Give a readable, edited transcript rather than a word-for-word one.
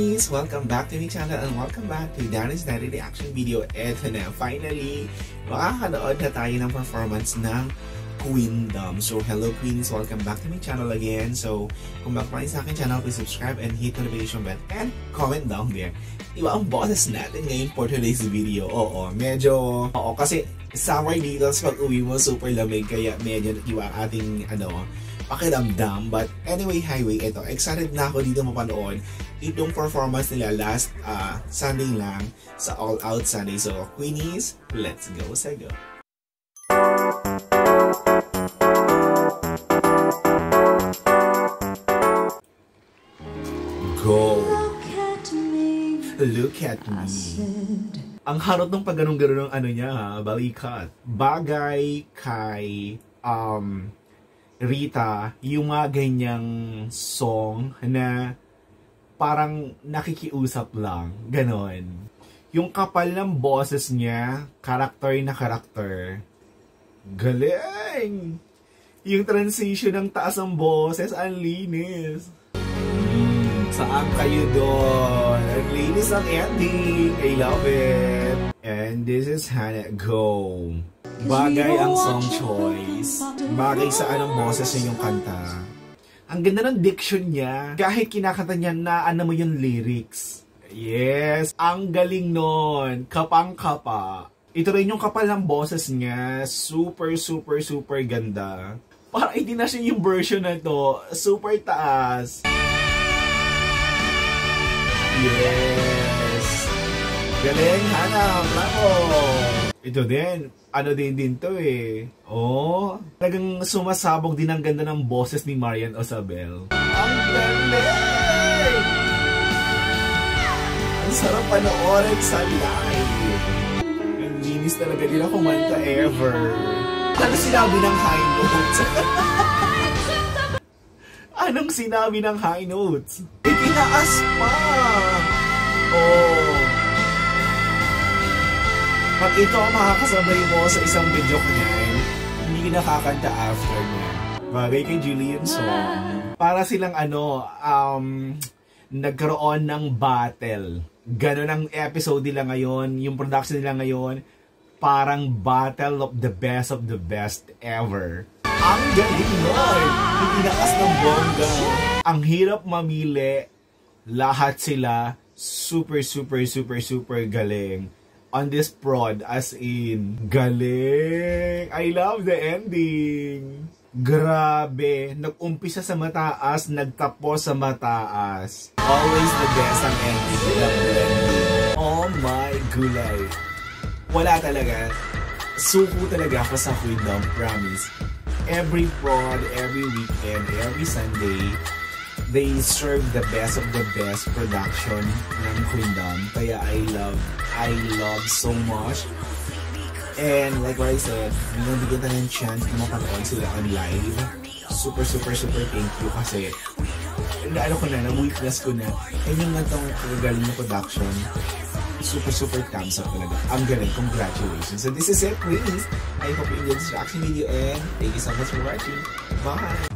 Queenies! Welcome back to my channel and welcome back to Danny's Daily Reaction Video. Eto na, finally, makakanood na tayo ng performance ng Queendom. So, hello Queenies! Welcome back to my channel again. So, kung back pa rin sa akin channel, please subscribe and hit the notification bell and comment down there. Iba ang boses natin ngayon for today's video. Oo, kasi summer dito, pag uwi mo, super lamig, kaya medyo iba ating, pakiramdam. But anyway, ito, excited na ako dito mapanood itong performance nila last Sunday lang sa All Out Sunday. So, Queenies, let's go sa go! Go! Look at me. Ang harot ng pagganong-ganon ng niya, balikat. Bagay kay Rita, yung mga ganyang song na parang nakikiusap lang, ganon. Yung kapal ng boses niya, karakter na karakter. Galing! Yung transition ng taas ng boses, ang linis. Saan kayo doon? Ang linis ang ending. I love it. And this is Hannah. Go! Bagay ang song choice. Bagay sa anong boses niya yung kanta. Ang ganda ng diction niya. Kahit kinakanta niya na mo yung lyrics. Yes, ang galing nun. Kapang-kapa. Ito rin yung kapal ng boses niya. Super ganda. Parang hindi na siya yung version na to. Super taas. Yes. Galing, Hannah. Bravo. Ito din, din to eh. Talagang sumasabog din ang ganda ng boses ni Marian Osabel. Ang galing! Ang sarap panoorin sa live. Ang linis talaga nila kumanta ever. Ano sinabi ng high notes? Anong sinabi ng high notes? Itinaas pa! Pag ito ang makakasabay mo sa isang video kanyan, hindi nakakanta after niya. Bagay kay Julian song. Para silang nagkaroon ng battle. Ganon ang episode nila ngayon, yung production nila ngayon, parang battle of the best ever. Ang galing nun! Itinaas ng bongga. Ang hirap mamili. Lahat sila super galing. On this prod, as in, galing! I love the ending! Grabe! Nag-umpisa sa mataas, nagtapos sa mataas. Always the best ang ending. Oh my gulay! Wala talaga. Suko talaga ako sa Queendom, promise. Every prod, every weekend, every Sunday, they serve the best of the best production ng Queendom. Kaya I love so much. And like what I said, binibigyan tayo ng chance na mapanood sila on live. Super thank you kasi na-witness ko na. And yung natong kagaling na production, super thumbs up talaga. Ang galing, congratulations. So this is it, please. I hope you enjoyed this reaction video and thank you so much for watching. Bye!